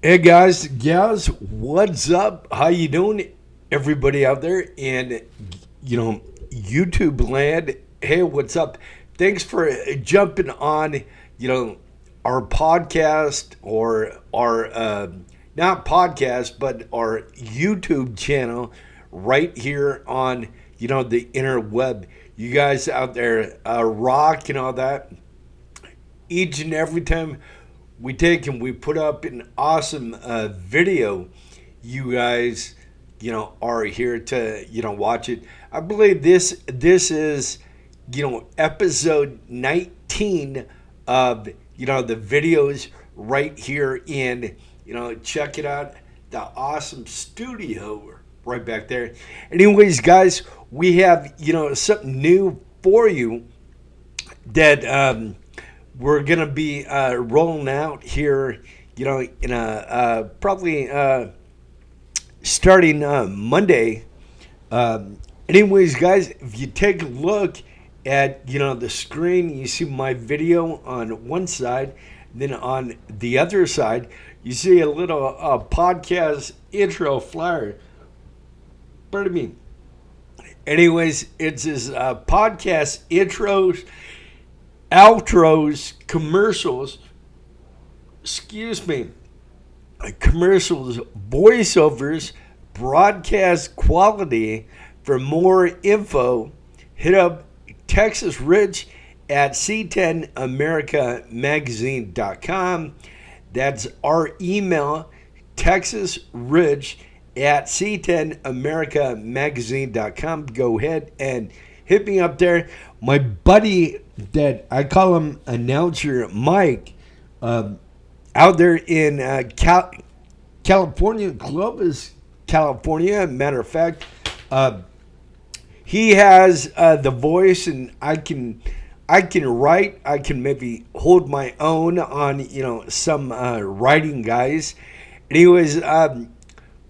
Hey guys, gals, what's up? How you doing, everybody out there in YouTube land? Hey, what's up? Thanks for jumping on our podcast or our not podcast but our YouTube channel right here on the interweb. You guys out there rock and all that. Each and every time we take and we put up an awesome video, you guys are here to watch it. I believe this is episode 19 of the videos right here in check it out, the awesome studio right back there. Anyways, guys, we have something new for you that we're gonna be rolling out here, in a probably starting Monday. Anyways, guys, if you take a look at the screen, you see my video on one side. Then on the other side, you see a little podcast intro flyer. Pardon me. Anyways, it's his podcast intros, outros, commercials, commercials, voiceovers, broadcast quality. For more info, hit up Texas Rich at C10 America Magazine.com. That's our email, Texas Rich at C10 America Magazine.com. Go ahead and hit me up there. My buddy, that I call him Announcer Mike, out there in California, Clovis, California. Matter of fact, he has the voice, and I can write. I can maybe hold my own on some writing guys. Anyways,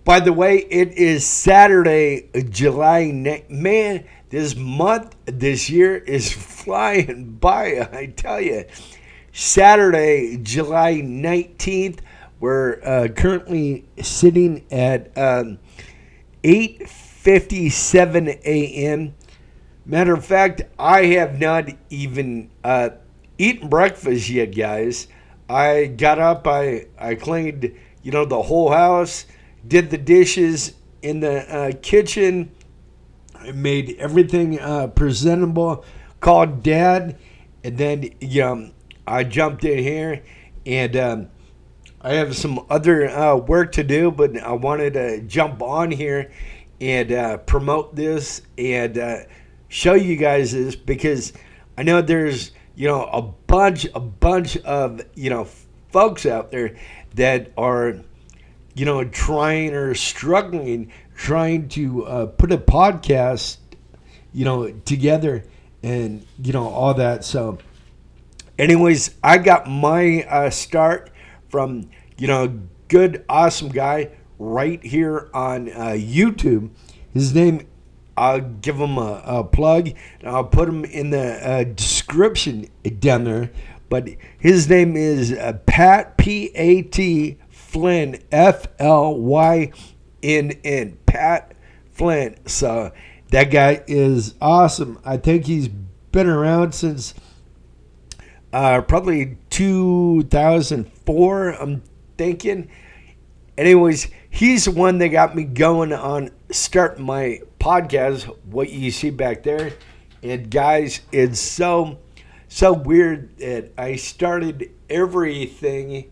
by the way, it is Saturday, July. Man, this month, this year is flying by, I tell you. Saturday, July 19th. We're currently sitting at 8:57 a.m. Matter of fact, I have not even eaten breakfast yet, guys. I got up, I cleaned, the whole house, did the dishes in the kitchen. I made everything presentable, called Dad, and then I jumped in here, and I have some other work to do, but I wanted to jump on here and promote this and show you guys this, because I know there's a bunch of folks out there that are trying or struggling trying to put a podcast together and all that. So anyways, I got my start from good awesome guy right here on YouTube. His name, I'll give him a plug, and I'll put him in the description down there. But his name is Pat, P-A-T, Flynn, F-L-Y-N-N, Pat Flynn. So that guy is awesome. I think he's been around since probably 2004, I'm thinking. Anyways, he's the one that got me going on starting my podcast, what you see back there. And guys, it's so weird that I started everything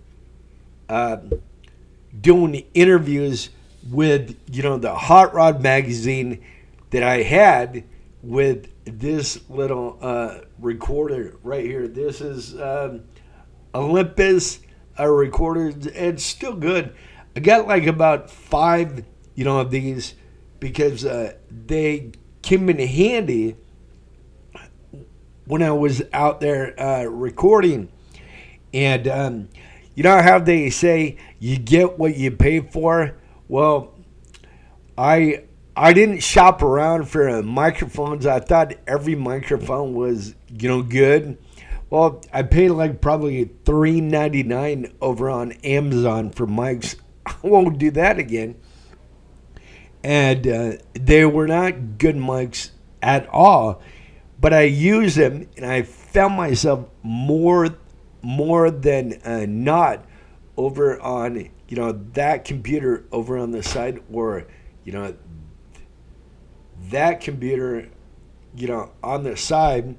doing interviews with the Hot Rod magazine that I had with this little recorder right here. This is Olympus recorder. It's still good. I got like about 5 of these, because they came in handy when I was out there recording. And you know how they say you get what you pay for? Well, I didn't shop around for microphones. I thought every microphone was good. Well, I paid like probably $3.99 over on Amazon for mics. I won't do that again. And they were not good mics at all. But I used them, and I found myself more than not over on that computer over on the side, or that computer on the side.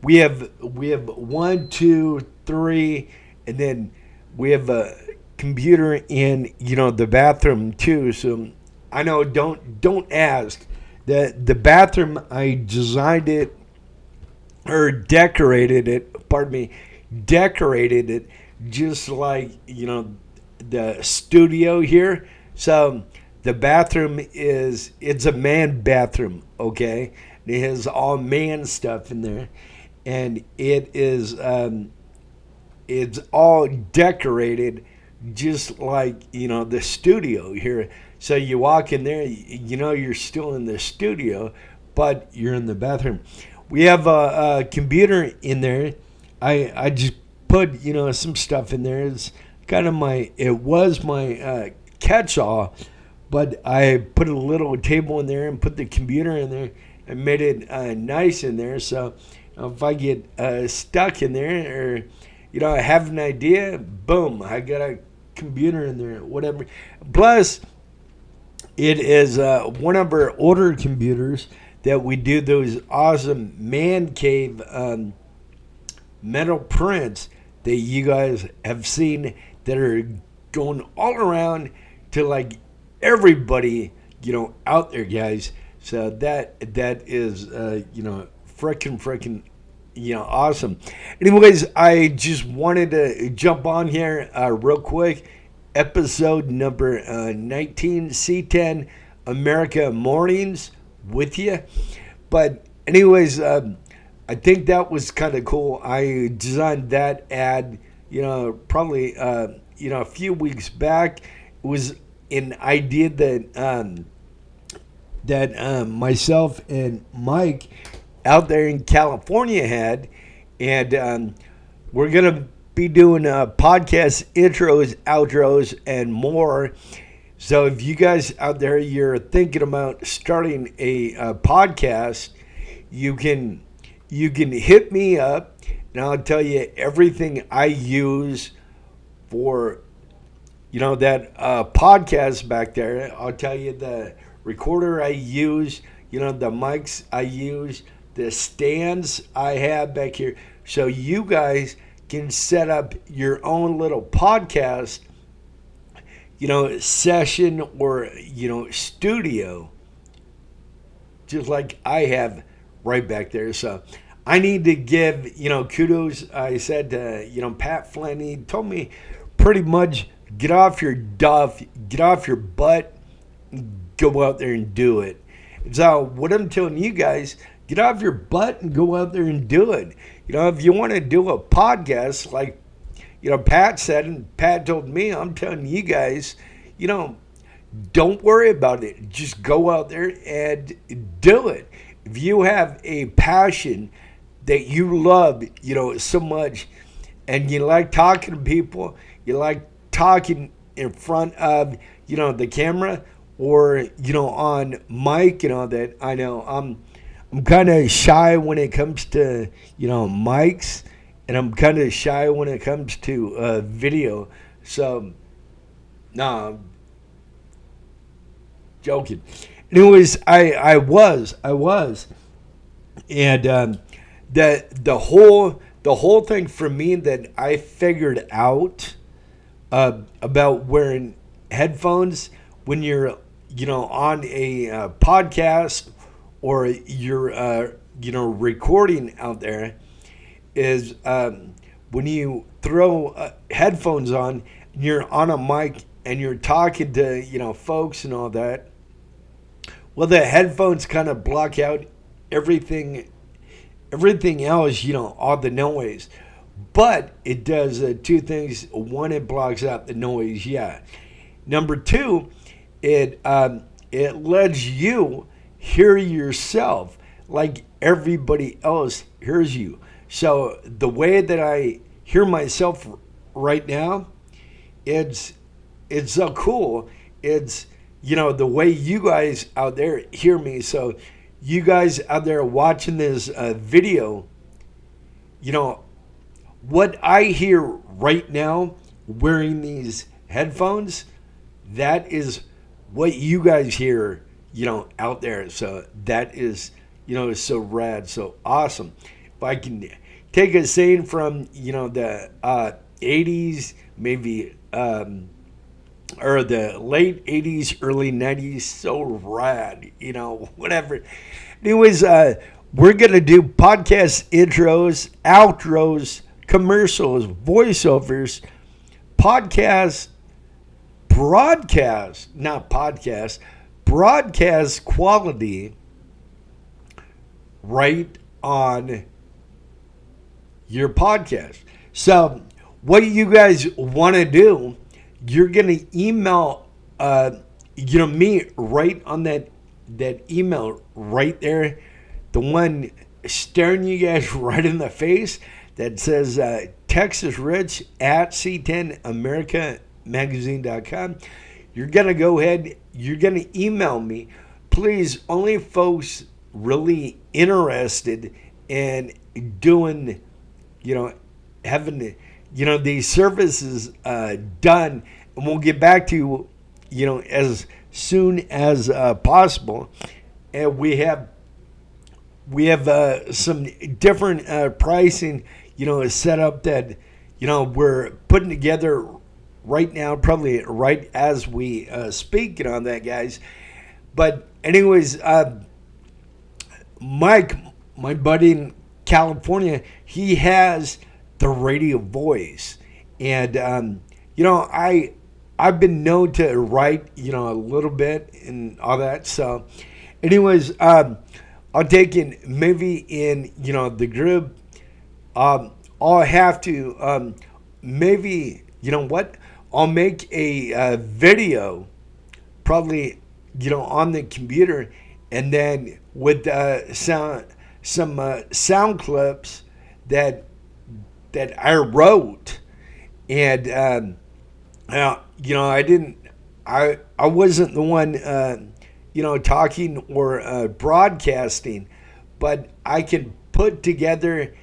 We have 1, 2, 3, and then we have a computer in the bathroom too. So I know, don't ask. The bathroom, I designed it or decorated it. Pardon me, decorated it just like the studio here. So the bathroom it's a man bathroom, okay? It has all man stuff in there, and it's all decorated just like the studio here. So you walk in there, you're still in the studio, but you're in the bathroom. We have a computer in there. I just put some stuff in there. It's kind of it was my catch-all, but I put a little table in there and put the computer in there and made it nice in there. So if I get stuck in there, or I have an idea, boom, I got a computer in there, whatever. Plus, it is one of our older computers that we do those awesome man cave metal prints that you guys have seen that are going all around to like everybody out there, guys. So that is freaking awesome. Anyways, I just wanted to jump on here real quick. Episode number 19, C10 America Mornings with you. But anyways, I think that was kind of cool. I designed that ad, probably a few weeks back. It was an idea that myself and Mike out there in California had, and we're gonna be doing podcast intros, outros, and more. So if you guys out there, you're thinking about starting a podcast, you can hit me up, and I'll tell you everything I use for that podcast back there. I'll tell you the recorder I use, the mics I use, the stands I have back here, so you guys can set up your own little podcast, session or, studio, just like I have right back there. So I need to give, kudos. I said to, Pat Flynn, he told me pretty much get off your duff, get off your butt, go out there and do it. So what I'm telling you guys, get off your butt and go out there and do it. If you want to do a podcast like, Pat said, and Pat told me, I'm telling you guys, don't worry about it. Just go out there and do it. If you have a passion that you love, so much, and you like talking to people, you like talking in front of, the camera, or, on mic, that I know I'm kind of shy when it comes to, mics, and I'm kind of shy when it comes to video. So, nah, I'm joking. Anyways, I was, and the whole thing for me that I figured out about wearing headphones when you're, on a podcast, or you're, recording out there, is when you throw headphones on, and you're on a mic, and you're talking to, folks and all that. Well, the headphones kind of block out everything else, all the noise. But it does two things. One, it blocks out the noise, yeah. Number two, it lets you hear yourself like everybody else hears you. So the way that I hear myself right now, it's so cool. It's, the way you guys out there hear me. So you guys out there watching this video, what I hear right now wearing these headphones, that is what you guys hear, out there. So that is, so rad, so awesome. If I can take a saying from, the 80s, maybe, or the late 80s, early 90s, so rad, whatever. Anyways, we're going to do podcast intros, outros, commercials, voiceovers, podcast, broadcast quality right on your podcast. So what you guys want to do, you're going to email, me right on that email right there, the one staring you guys right in the face that says Texas Rich at C10 America Magazine.com. You're going to go ahead, you're going to email me. Please, only folks really interested in doing, having, these services done, and we'll get back to you, as soon as possible. And we have some different pricing, set up that, we're putting together right now, probably right as we speak on that, guys. But anyways, Mike, my buddy in California, he has the radio voice, and I've been known to write, a little bit and all that. So anyways, I'll take it maybe in, the group. I'll have to maybe, I'll make a video, probably, on the computer, and then with some sound clips that I wrote, and I wasn't the one talking or broadcasting, but I can put together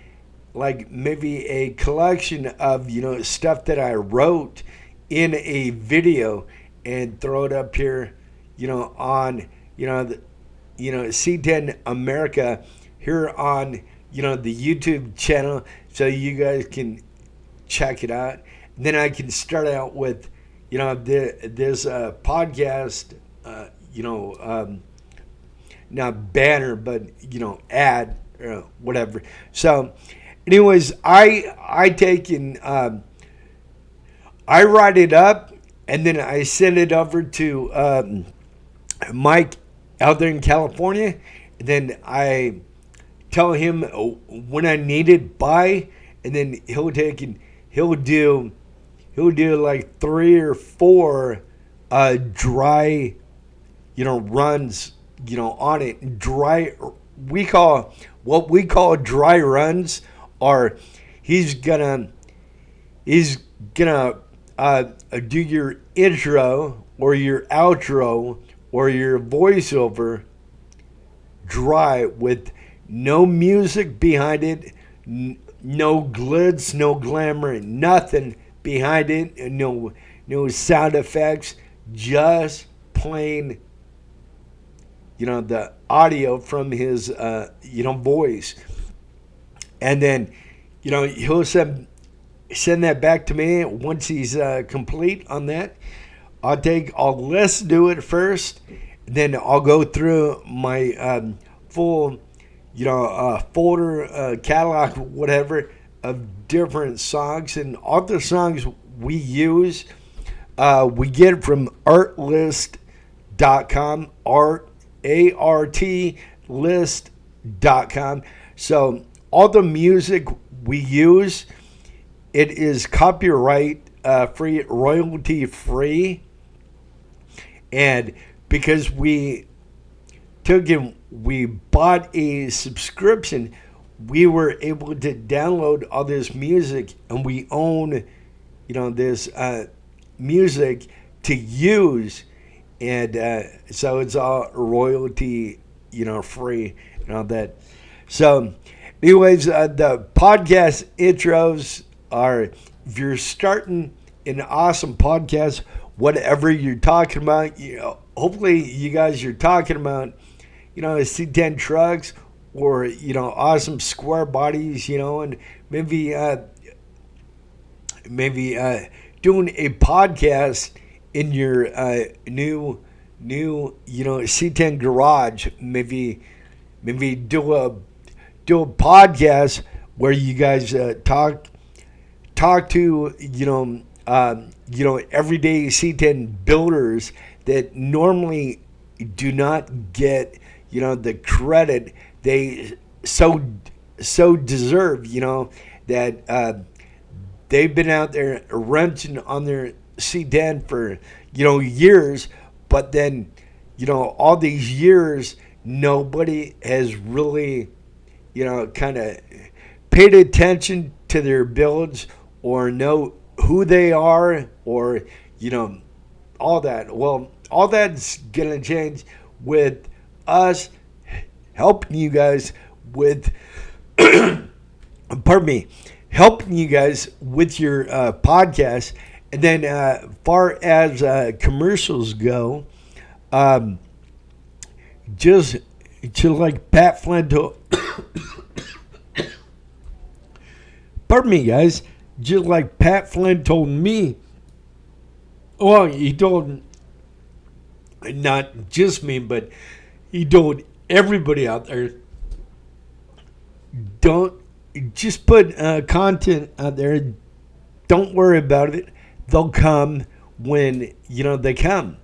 like maybe a collection of stuff that I wrote in a video and throw it up here on C10 America here on the YouTube channel, so you guys can check it out. And then I can start out with this podcast, not banner, but ad or whatever. So anyways, I take and I write it up, and then I send it over to Mike out there in California, and then I tell him when I need it by, and then he'll take and he'll do like 3 or 4 dry runs on it. Dry, what we call dry runs are he's gonna do your intro or your outro or your voiceover dry with no music behind it, no glitz, no glamour, nothing behind it, no sound effects, just plain the audio from his voice. And then he'll send that back to me once he's complete on that. I'll listen to it first, then I'll go through my full folder, catalog, whatever, of different songs. And all the songs we use, we get it from artlist.com, artlist.com. So all the music we use, it is copyright free, royalty free. And because we bought a subscription, we were able to download all this music, and we own, this music to use, and so it's all royalty, free and all that. So, anyways, the podcast intros are, if you're starting an awesome podcast, whatever you're talking about, hopefully you guys are talking about, C10 trucks, or awesome square bodies, and maybe doing a podcast in your new C10 garage. Maybe do a podcast where you guys talk to everyday C10 builders that normally do not get the credit they so deserve, that they've been out there wrenching on their C10 for years, but then all these years nobody has really kind of paid attention to their builds, or know who they are, or all that. Well, all that's gonna change with us helping you guys with helping you guys with your podcast. And then far as commercials go, just like Pat Flynn told pardon me, guys, just like Pat Flynn told me, well, he told not just me, but he told everybody out there, don't just put content out there. Don't worry about it. They'll come when they come.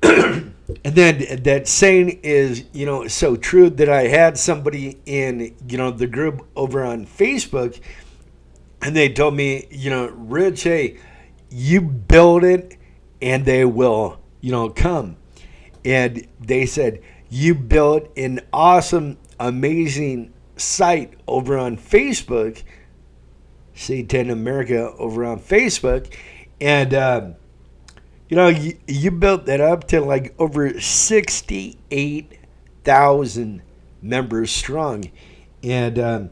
And then that saying is so true, that I had somebody in the group over on Facebook, and they told me, Rich, hey, you build it and they will come. And they said, you built an awesome, amazing site over on Facebook, C10 America over on Facebook, and you built that up to like over 68,000 members strong. And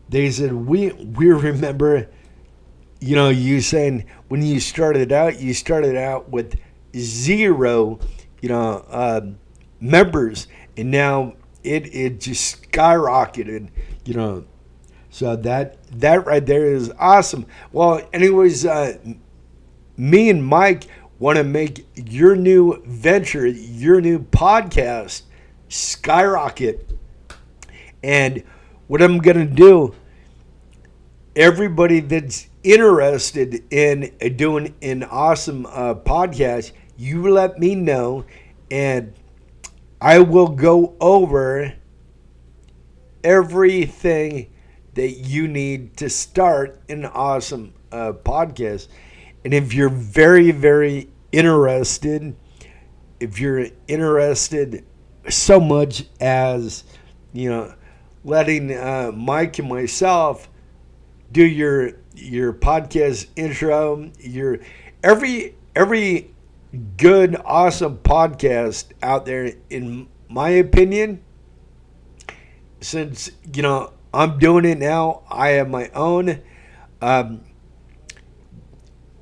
they said, we remember you saying when you started out with 0 members, and now it just skyrocketed, so that right there is awesome. Well, anyways, me and Mike want to make your new venture, your new podcast, skyrocket. And what I'm gonna do, everybody that's interested in doing an awesome podcast, you let me know, and I will go over everything that you need to start an awesome podcast. And if you're very, very interested, so much as letting Mike and myself do your podcast intro, your every good, awesome podcast out there, in my opinion, since I'm doing it now, I have my own.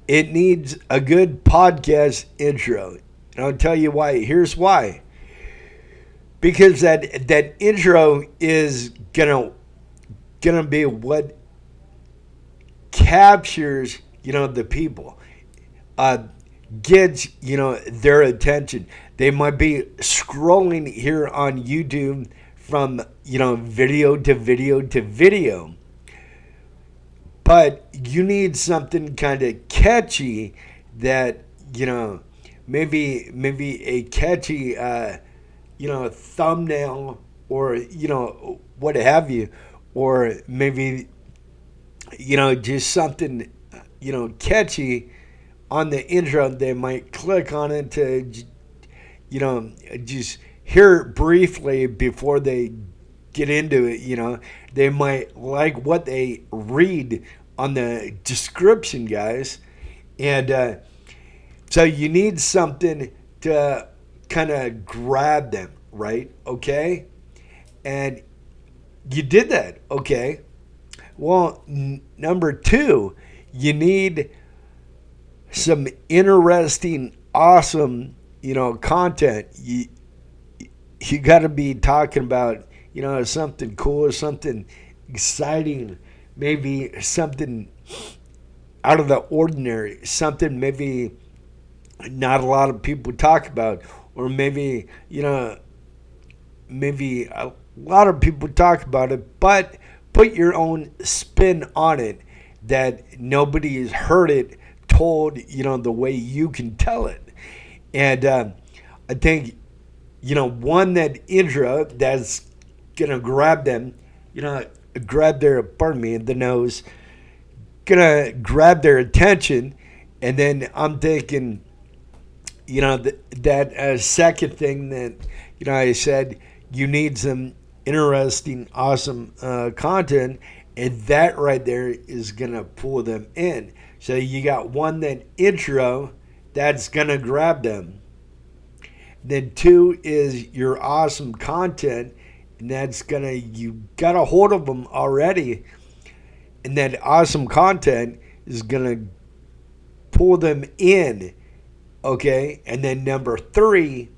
It needs a good podcast intro, and I'll tell you why. Here's why. Because that intro is gonna be what captures the people, gets their attention. They might be scrolling here on YouTube from video to video to video, but you need something kind of catchy, that maybe a catchy thumbnail, or what have you, or maybe just something catchy on the intro. They might click on it to just hear it briefly before they get into it, they might like what they read on the description, guys. And so you need something to kind of grab them, right? Okay? And you did that, okay? Well, number two, you need some interesting, awesome, content. You got to be talking about, something cool, something exciting, maybe something out of the ordinary, something maybe not a lot of people talk about, or maybe, maybe a lot of people talk about it, but put your own spin on it that nobody has heard it told, the way you can tell it. And I think, one, that intro that's going to grab them, grab their, the nose, going to grab their attention. And then I'm thinking, that second thing that, I said, you need some interesting, awesome content, and that right there is going to pull them in. So you got one, that intro, that's going to grab them. Then two is your awesome content, and that's going to, you got a hold of them already, and that awesome content is going to pull them in, okay? And then number three,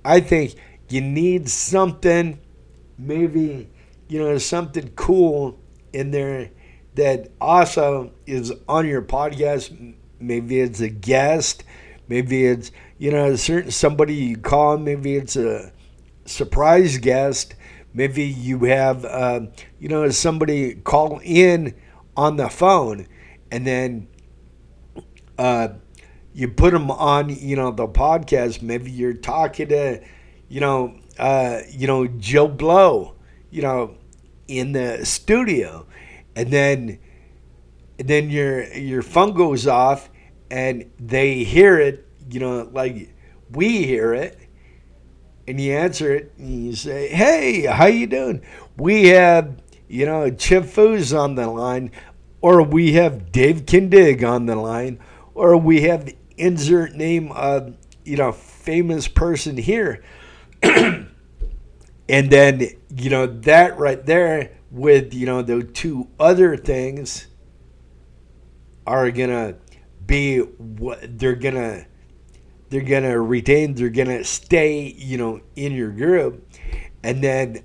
I think you need something, maybe, something cool in there that also is on your podcast. Maybe it's a guest, maybe it's, somebody you call, maybe it's a surprise guest, maybe you have, somebody call in on the phone, and then you put them on, the podcast. Maybe you're talking to, Joe Blow, in the studio, and then your phone goes off, and they hear it, like we hear it, and you answer it, and you say, "Hey, how you doing? We have, Chip Foose on the line, or we have Dave Kindig on the line, or we have insert name of, famous person here." And then, that right there with, the two other things are going to be what they're going to retain, they're going to stay, in your group. And then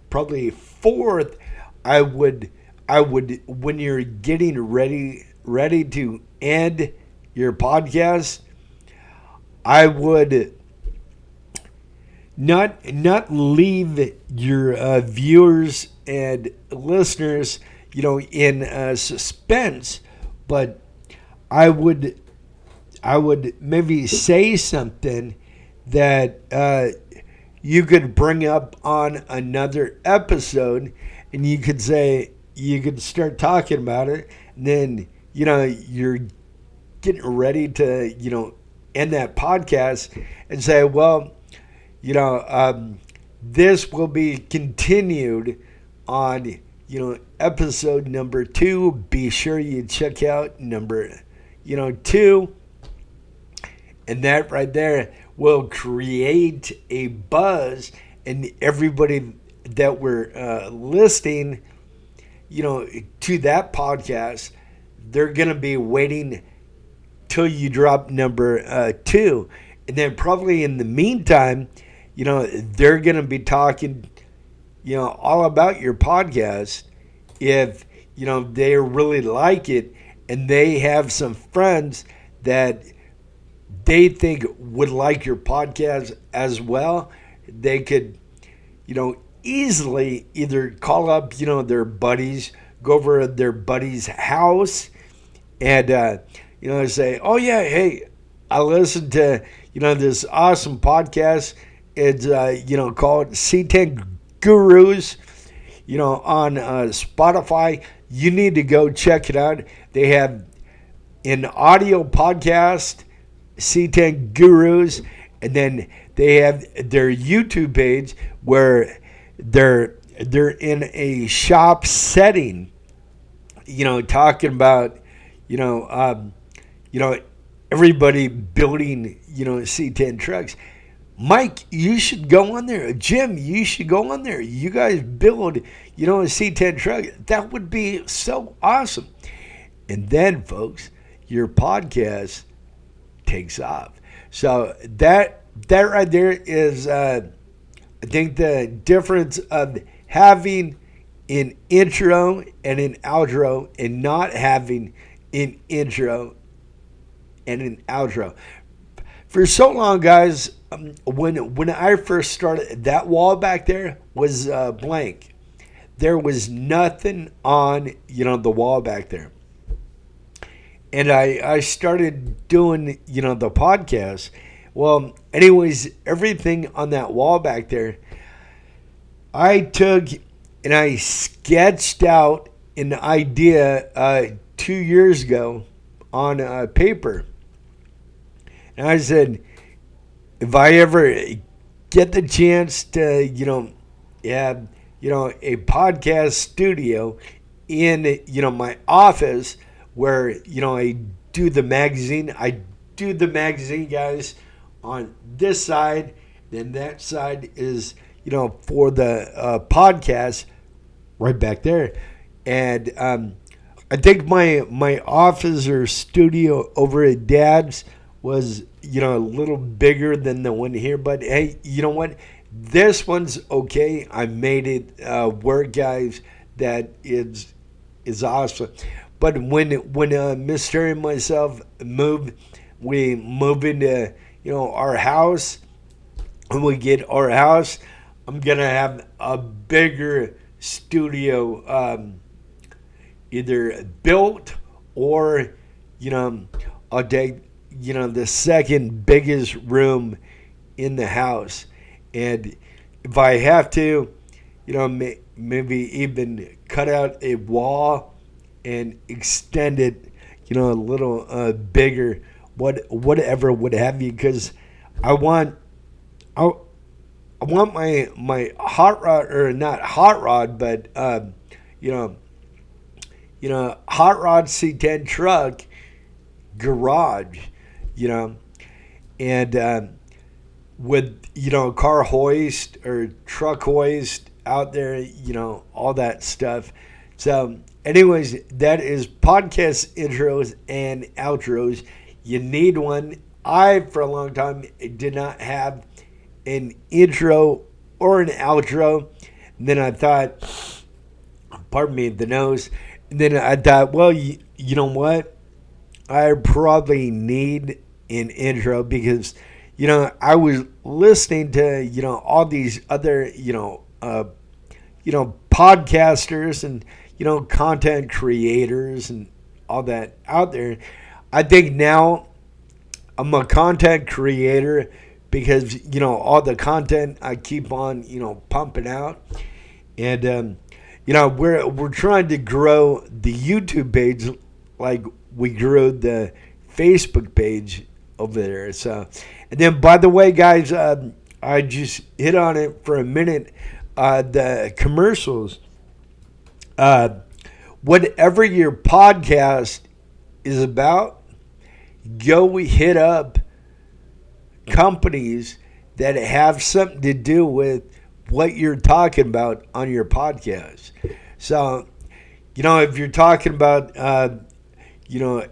probably fourth, I would, when you're getting ready to end your podcast, I would not leave your viewers and listeners, in suspense, but I would maybe say something that you could bring up on another episode, and you could start talking about it, and then you're getting ready to end that podcast and say, well, this will be continued on, episode number 2. Be sure you check out number, 2. And that right there will create a buzz, and everybody that we're listening, to that podcast, they're going to be waiting till you drop number 2. And then probably in the meantime, they're going to be talking, all about your podcast if, they really like it, and they have some friends that they think would like your podcast as well. They could, easily either call up, their buddies, go over to their buddy's house, and, say, "Oh yeah, hey, I listened to, this awesome podcast. It's, called C10 Gurus, on Spotify. You need to go check it out. They have an audio podcast, C10 Gurus, and then they have their YouTube page where they're in a shop setting, talking about, you know, um, you know, everybody building, C10 trucks. Mike, you should go on there. Jim, you should go on there. You guys build, a C10 truck. That would be so awesome. And then, folks, your podcast takes off. So that right there is, I think, the difference of having an intro and an outro and not having an intro and an outro. For so long, guys, when I first started, that wall back there was blank. There was nothing on, the wall back there. And I started doing, the podcast. Well, anyways, everything on that wall back there, I took and I sketched out an idea 2 years ago on paper. And I said, if I ever get the chance to, have, a podcast studio in, my office where, I do the magazine. I do the magazine, guys, on this side. Then that side is, for the podcast right back there. And I think my office or studio over at Dad's was, a little bigger than the one here. But hey, you know what? This one's okay. I made it work, guys. That is awesome. But when Mr. and myself moved, we move into, our house. When we get our house, I'm going to have a bigger studio either built or, I'll take, the second biggest room in the house. And if I have to, maybe even cut out a wall and extend it, a little bigger, whatever would have you, because I want my hot rod, or not hot rod, but hot rod C10 truck garage, and with car hoist or truck hoist out there, all that stuff. So anyways, that is podcast intros and outros. You need one. I, for a long time, did not have an intro or an outro. And then I thought, pardon me, the nose. And then I thought, well, you know what? I probably need an intro because, I was listening to, all these other, podcasters and, content creators and all that out there. I think now I'm a content creator because, all the content I keep on, pumping out. And, we're trying to grow the YouTube page like we grew the Facebook page over there. So, and then, by the way, guys, I just hit on it for a minute. The commercials, whatever your podcast is about, go hit up companies that have something to do with what you're talking about on your podcast. So, if you're talking about,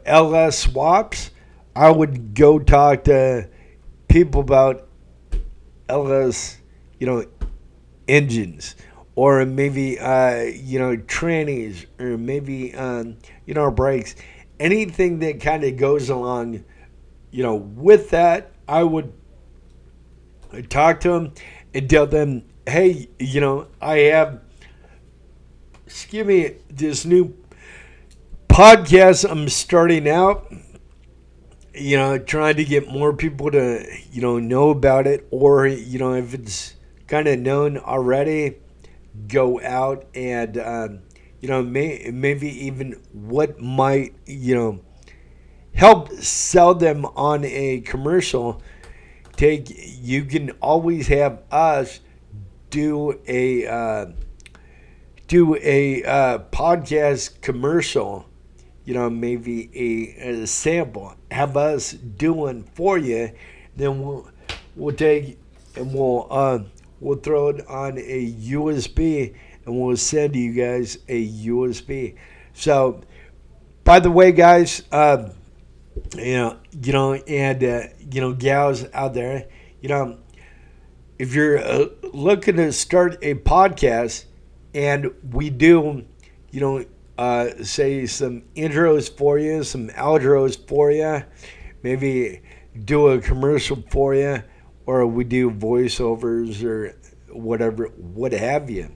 LS swaps, I would go talk to people about LS, engines, or maybe, trannies, or maybe, brakes. Anything that kind of goes along, with that, I would talk to them and tell them, hey, I have, this new podcast I'm starting out, trying to get more people to, know about it, or, if it's kind of known already, go out and, maybe even what might, help sell them on a commercial. You can always have us do a podcast commercial, maybe a sample, have us doing for you, then we'll take and we'll throw it on a USB and we'll send you guys a USB. So, by the way, guys, gals out there, if you're looking to start a podcast, and we do, say some intros for you, some outros for you, maybe do a commercial for you, or we do voiceovers or whatever, what have you.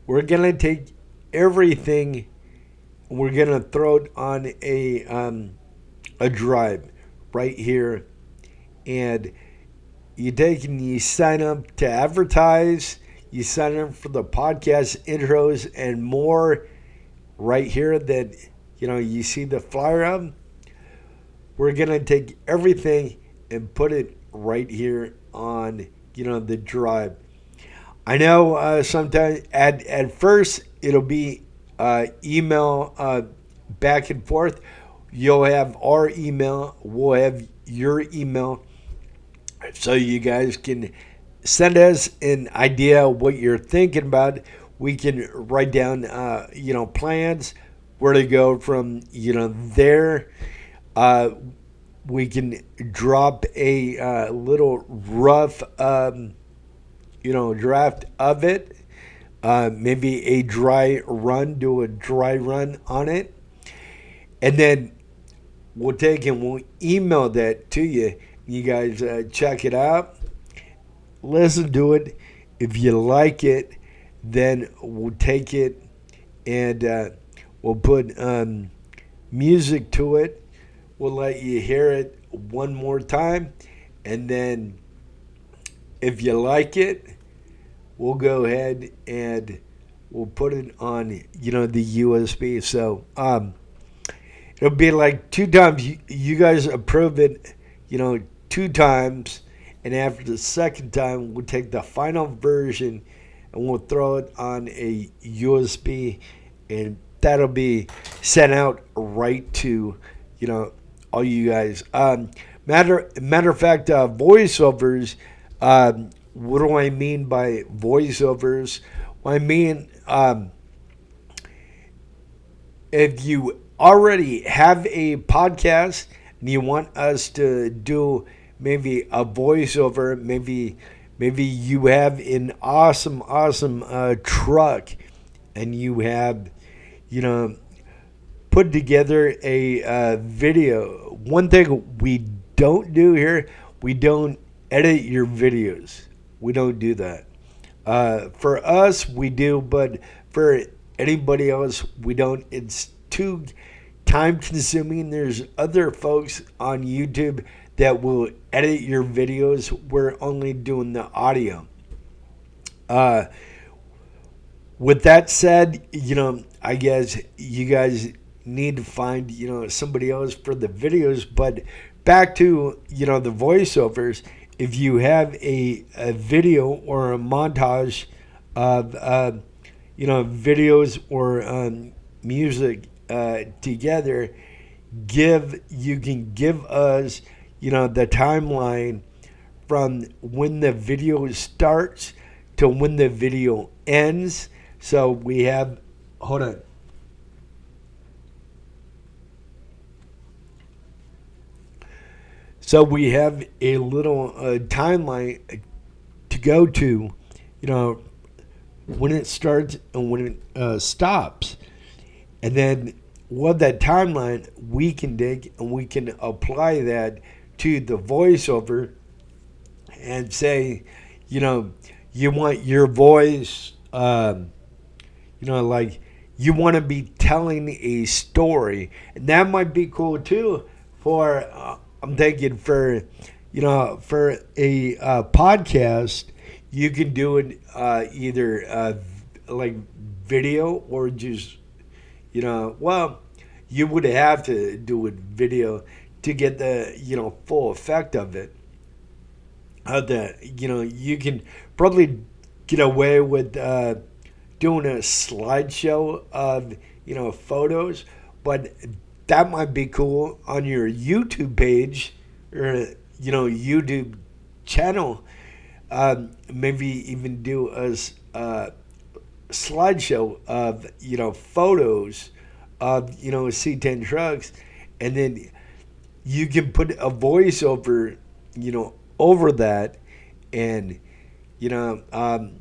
We're gonna take everything. We're gonna throw it on a drive right here, and you take and you sign up to advertise. You sign up for the podcast intros and more right here that, you see the flyer of. We're going to take everything and put it right here on, the drive. I know sometimes at first it'll be email back and forth. You'll have our email. We'll have your email. So you guys can send us an idea of what you're thinking about. We can write down, plans, where to go from, there. We can drop a little rough, draft of it. Maybe a dry run, do a dry run on it. And then we'll take and we'll email that to you. You guys check it out. Listen to it. If you like it, then we'll take it and we'll put music to it. We'll let you hear it one more time. And then if you like it, we'll go ahead and we'll put it on, the USB. So it'll be like 2 times. You guys approve it, 2 times. And after the second time, we'll take the final version and we'll throw it on a USB, and that'll be sent out right to, all you guys. Matter of fact, voiceovers. What do I mean by voiceovers? Well, I mean, if you already have a podcast and you want us to do maybe a voiceover, maybe you have an awesome truck and you have, put together a video. One thing we don't do here, we don't edit your videos. We don't do that. For us, we do, but for anybody else, we don't. It's too time consuming. There's other folks on YouTube that will edit your videos. We're only doing the audio. With that said, I guess you guys need to find, somebody else for the videos. But back to, the voiceovers, if you have a video or a montage of, videos or music together, you can give us, the timeline from when the video starts to when the video ends. So we have, hold on. So we have a little timeline to go to, when it starts and when it stops. And then what that timeline we can dig and we can apply that to the voiceover and say, you want your voice, like you want to be telling a story. And that might be cool too for, I'm thinking for, for a podcast, you can do it either like video or just, well, you would have to do it video to get the, full effect of it. that you can probably get away with doing a slideshow of photos, but that might be cool on your YouTube page or YouTube channel. Maybe even do a slideshow of photos of C10 trucks, and then you can put a voiceover over that, and you know um,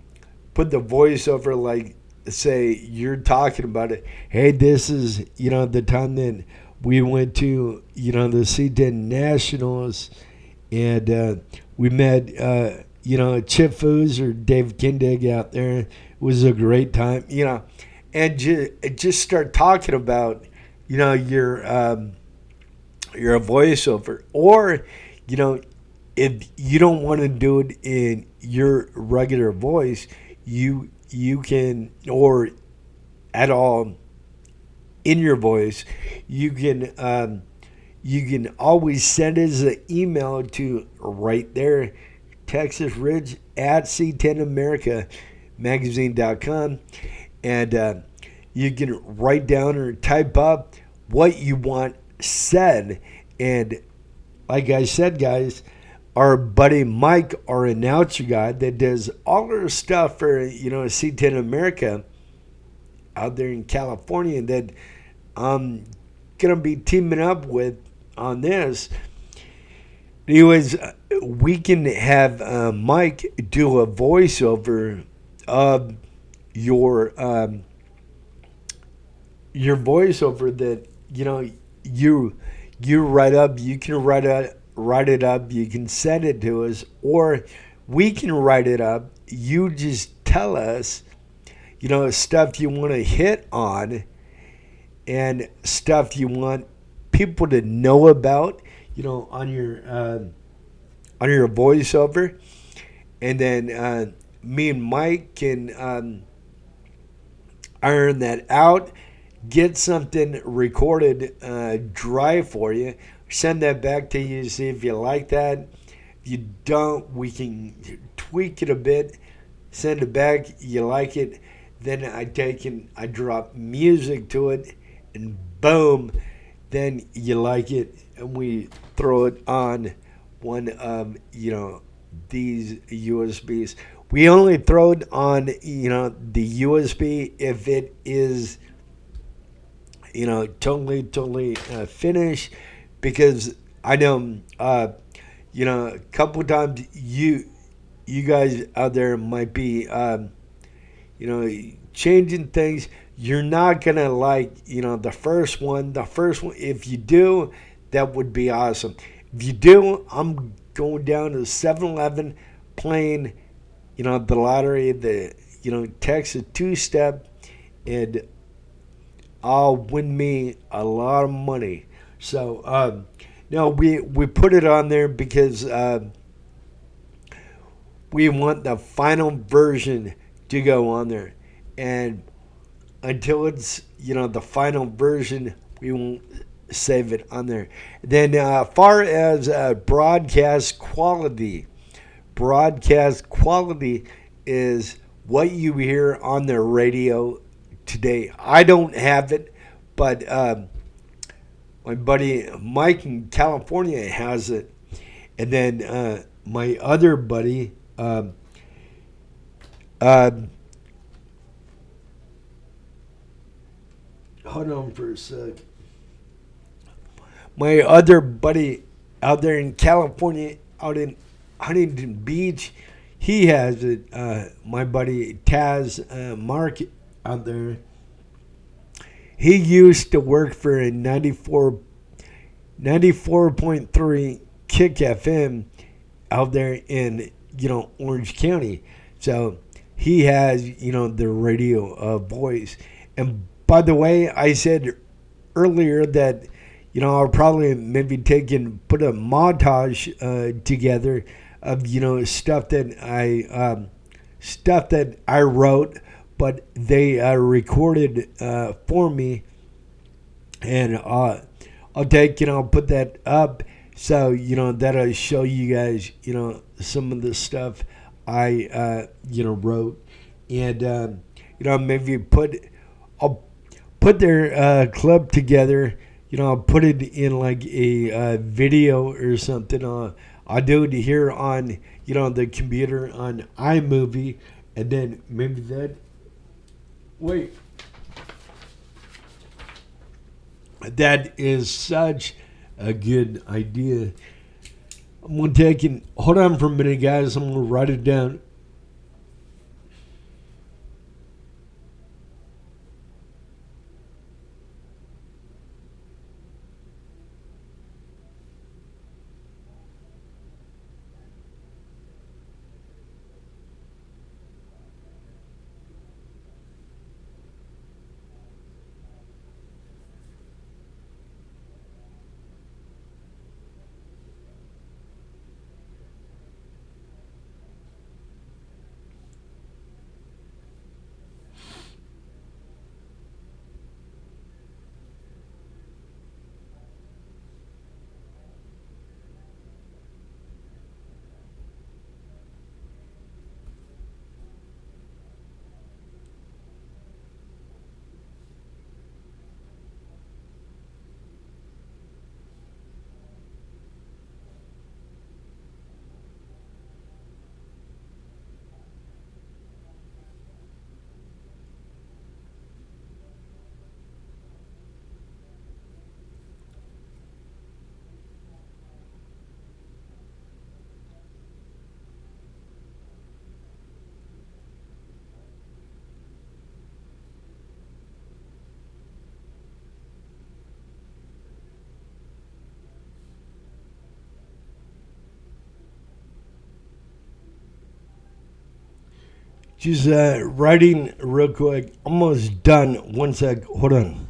put the voiceover, like, say you're talking about it. Hey, this is the time that we went to the C10 Nationals, and we met Chip Foose or Dave Kindig out there. It was a great time, and just start talking about your voiceover. Or if you don't want to do it in your regular voice, you can, or at all in your voice, you can always send us an email to right there, Texas Ridge at C10 America Magazine.com, and you can write down or type up what you want said. And like I said, guys, our buddy Mike, our announcer guy that does all our stuff for C10 America out there in California, that I'm gonna be teaming up with on this. Anyways, we can have Mike do a voiceover of your voiceover that you write up. You can write it up. You can send it to us, or we can write it up. You just tell us, stuff you want to hit on, and stuff you want people to know about, on your voiceover, and then me and Mike can iron that out, get something recorded dry for you, send that back to you, see if you like that. If you don't, we can tweak it a bit, send it back. You like it, then I take and I drop music to it, and boom, then you like it, and we throw it on one of these USBs. We only throw it on the USB if it is totally finished, because I know a couple of times you guys out there might be changing things. You're not gonna like the first one. If you do, that would be awesome. If you do, I'm going down to 7-Eleven, playing the lottery, the Texas two-step, and I'll win me a lot of money. So no, we put it on there because we want the final version to go on there, and until it's the final version, we won't save it on there. Then far as broadcast quality is what you hear on the radio today. I don't have it, but my buddy Mike in California has it, and then my other buddy hold on for a sec. My other buddy out there in California, out in Huntington Beach, he has it. My buddy Taz Mark out there, he used to work for a 94.3 Kick FM out there in Orange County. So he has the radio voice. And by the way, I said earlier that I'll probably maybe put a montage together of stuff that I wrote, but they recorded for me, and I'll take I'll put that up So, that'll show you guys, some of the stuff I, wrote. And, maybe I'll put their club together. I'll put it in like a video or something. I'll do it here on, the computer on iMovie. And then maybe that is such a good idea. I'm going to hold on for a minute, guys. I'm going to write it down. Just writing real quick. Almost done. One sec. Hold on.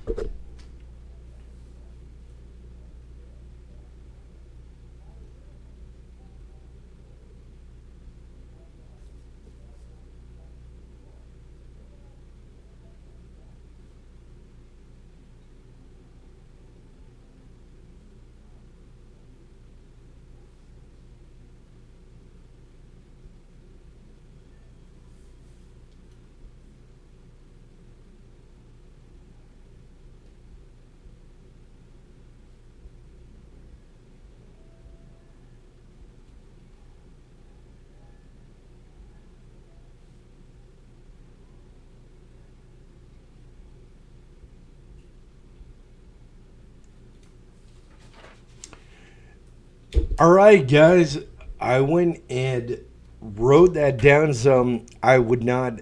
All right, guys. I went and wrote that down so I would not,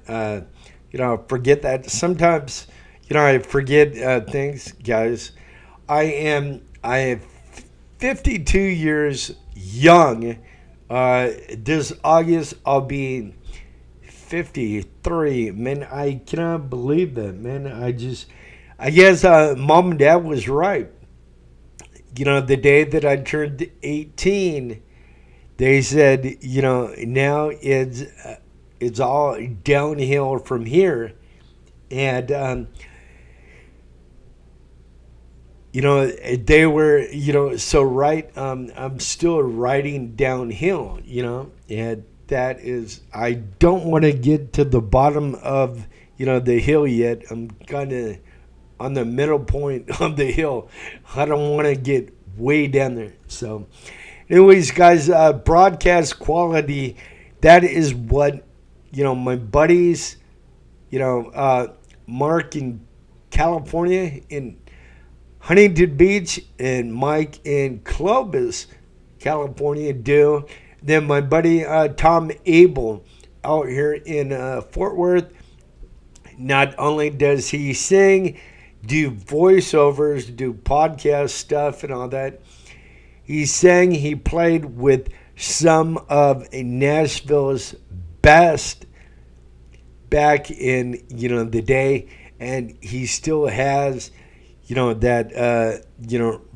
forget that. Sometimes, I forget things, guys. I am 52 years young. This August I'll be 53. Man, I cannot believe that, man. I guess mom and dad was right. The day that I turned 18, they said, now it's all downhill from here. And, they were, so right. I'm still riding downhill, and that is, I don't want to get to the bottom of, the hill yet. I'm kind of on the middle point of the hill. I don't want to get way down there. So, anyways, guys, broadcast quality, that is what, my buddies, Mark in California, in Huntington Beach, and Mike in Clovis, California do. Then my buddy Tom Abel out here in Fort Worth, not only does he sing, do voiceovers, do podcast stuff and all that, he sang, he played with some of Nashville's best back in, the day, and he still has, that,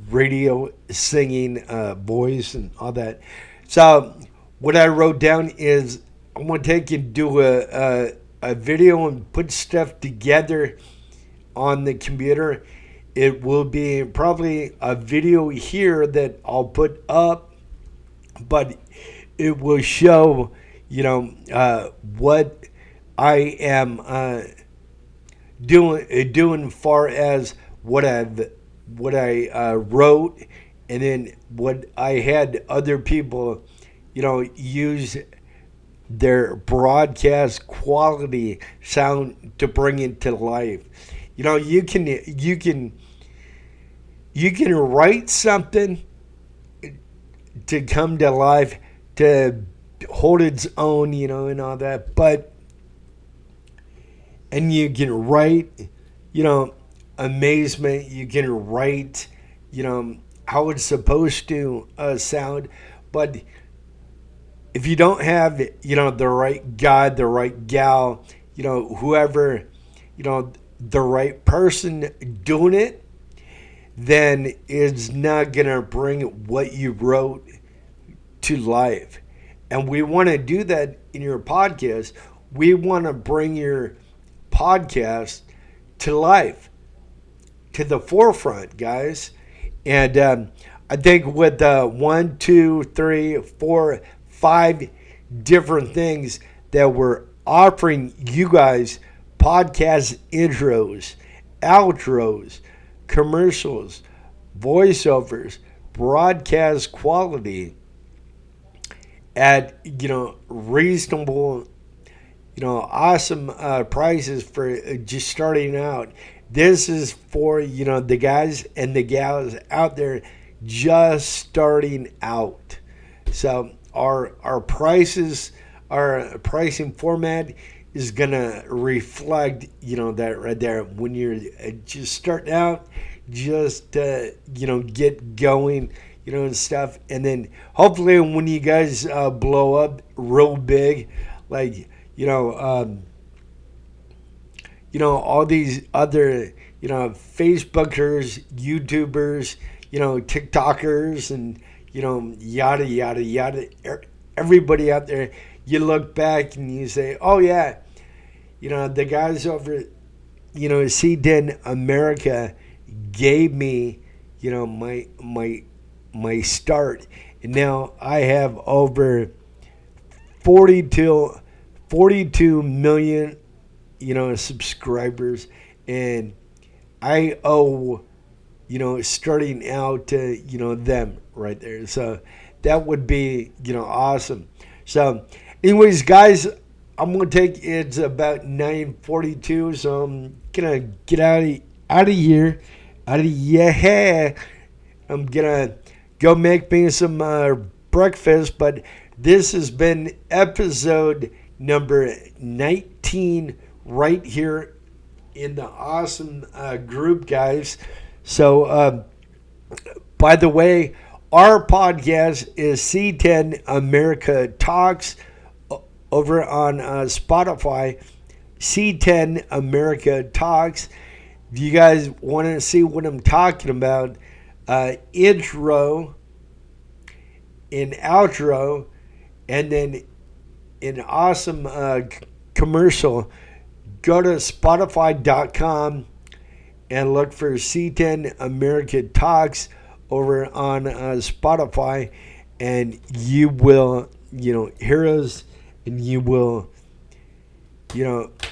radio singing voice and all that. So what I wrote down is I'm going to take and do a video and put stuff together on the computer, it will be probably a video here that I'll put up, but it will show, what I am doing far as what I wrote, and then what I had other people, use their broadcast quality sound to bring it to life. You can write something to come to life, to hold its own, and all that, and you can write, amazement. You can write, how it's supposed to sound, but if you don't have, the right guy, the right gal, whoever, the right person doing it, then it's not going to bring what you wrote to life. And we want to do that in your podcast. We want to bring your podcast to life, to the forefront, guys. And I think with 1, 2, 3, 4, 5 different things that we're offering you guys: podcast intros, outros, commercials, voiceovers, broadcast quality at reasonable, awesome prices for just starting out. This is for the guys and the gals out there just starting out. So our prices, our pricing format is gonna reflect that right there. When you're just starting out, just get going, and stuff, and then hopefully when you guys blow up real big, like all these other Facebookers, YouTubers, TikTokers, and yada yada yada, everybody out there, you look back and you say, oh yeah, the guys over C10 America gave me my start, and now I have over 42 million subscribers, and I owe starting out to them right there. So that would be awesome. So anyways, guys, I'm gonna take, it's about 9:42, so I'm gonna get out of here. I'm gonna go make me some breakfast, but this has been episode number 19 right here in the awesome group, guys. So by the way, our podcast is C10 America Talks over on Spotify. C10 America Talks. If you guys want to see what I'm talking about, intro and outro, and then an awesome commercial, go to Spotify.com and look for C10 America Talks over on Spotify, and you will, hear us, and you will,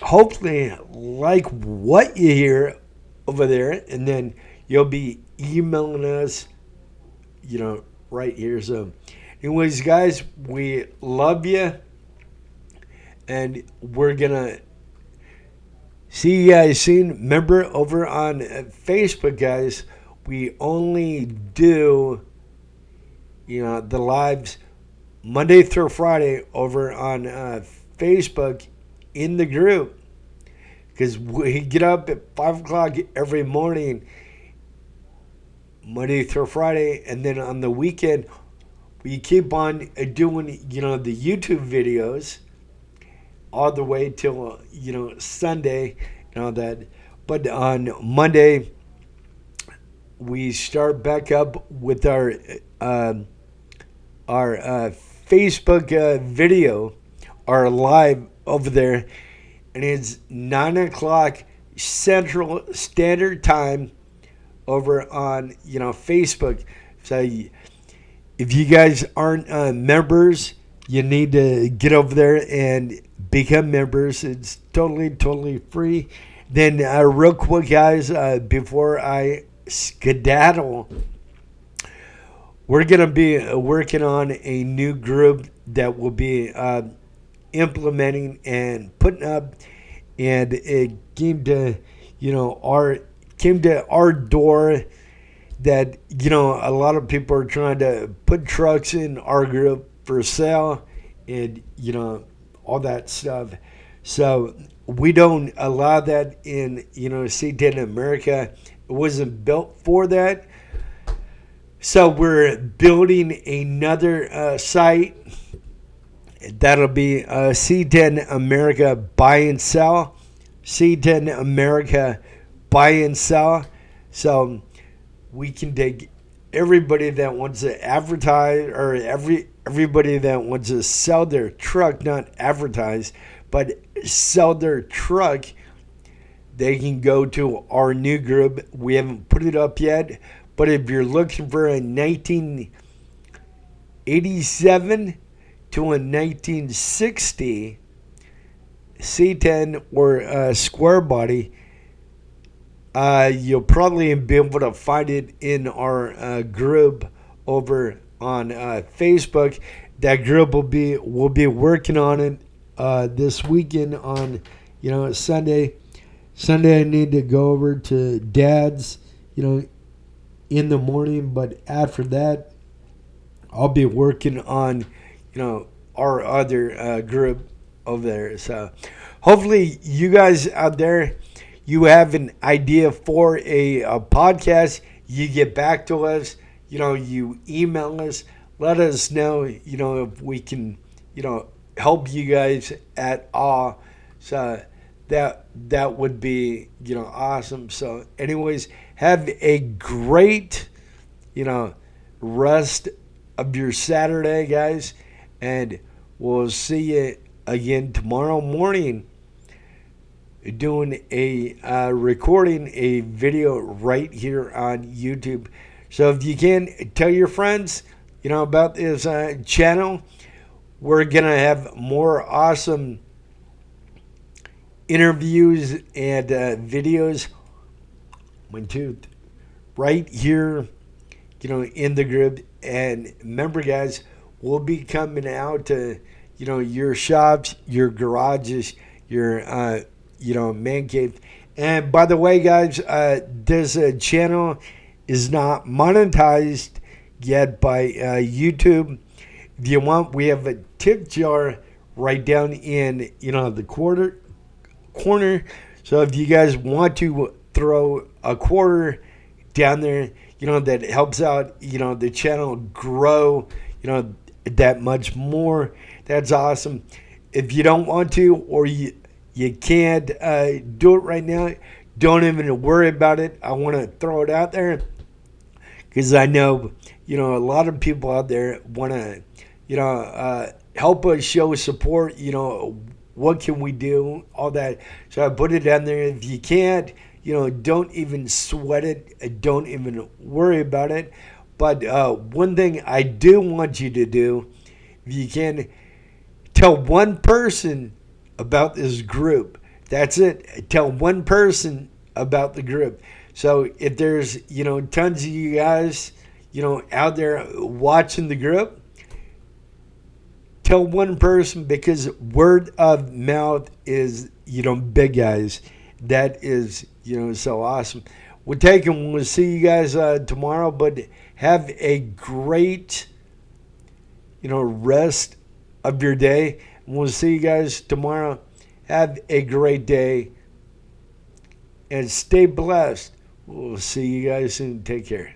hopefully like what you hear over there, and then you'll be emailing us, right here. So anyways, guys, we love you, and we're gonna see you guys soon. Remember, over on Facebook, guys, we only do the lives Monday through Friday over on Facebook in the group, because we get up at 5 o'clock every morning, Monday through Friday, and then on the weekend we keep on doing the YouTube videos all the way till Sunday and all that. But on Monday we start back up with our Facebook video, our live over there, and it's 9 o'clock Central Standard Time over on, Facebook. So if you guys aren't members, you need to get over there and become members. It's totally free. Then real quick, guys, before I skedaddle, we're going to be working on a new group that will be implementing and putting up, and it came to our door that a lot of people are trying to put trucks in our group for sale, and all that stuff. So we don't allow that in C10 America. It wasn't built for that. So we're building another site that'll be C10 America Buy and Sell. C10 America Buy and Sell. So we can take everybody that wants to advertise, or everybody that wants to sell their truck, not advertise, but sell their truck. They can go to our new group. We haven't put it up yet, but if you're looking for a 1987 to a 1960 C10 or square body, you'll probably be able to find it in our group over on Facebook. That group will be working on it this weekend on Sunday. Sunday I need to go over to Dad's in the morning, but after that I'll be working on our other group over there. So hopefully you guys out there, you have an idea for a podcast, you get back to us, you email us, let us know, if we can, help you guys at all. So that would be, awesome. So anyways, have a great, rest of your Saturday, guys, and we'll see you again tomorrow morning, doing recording a video right here on YouTube. So if you can, tell your friends, about this channel. We're going to have more awesome interviews and videos right here, in the group. And remember, guys, we'll be coming out to, your shops, your garages, your man cave. And by the way, guys, this channel is not monetized yet by YouTube. If you want, we have a tip jar right down in the corner. So if you guys want to throw a quarter down there, that helps out the channel grow that much more. That's awesome. If you don't want to, or you can't do it right now, don't even worry about it. I want to throw it out there because I know a lot of people out there want to help us show support. What can we do, all that. So I put it down there. If you can't, don't even sweat it, don't even worry about it. But one thing I do want you to do, if you can, tell one person about this group. That's it. Tell one person about the group. So if there's tons of you guys out there watching the group, tell one person, because word of mouth is big, guys. That is so awesome. We'll take them. We'll see you guys tomorrow, but have a great rest of your day. We'll see you guys tomorrow. Have a great day and stay blessed. We'll see you guys soon. Take care.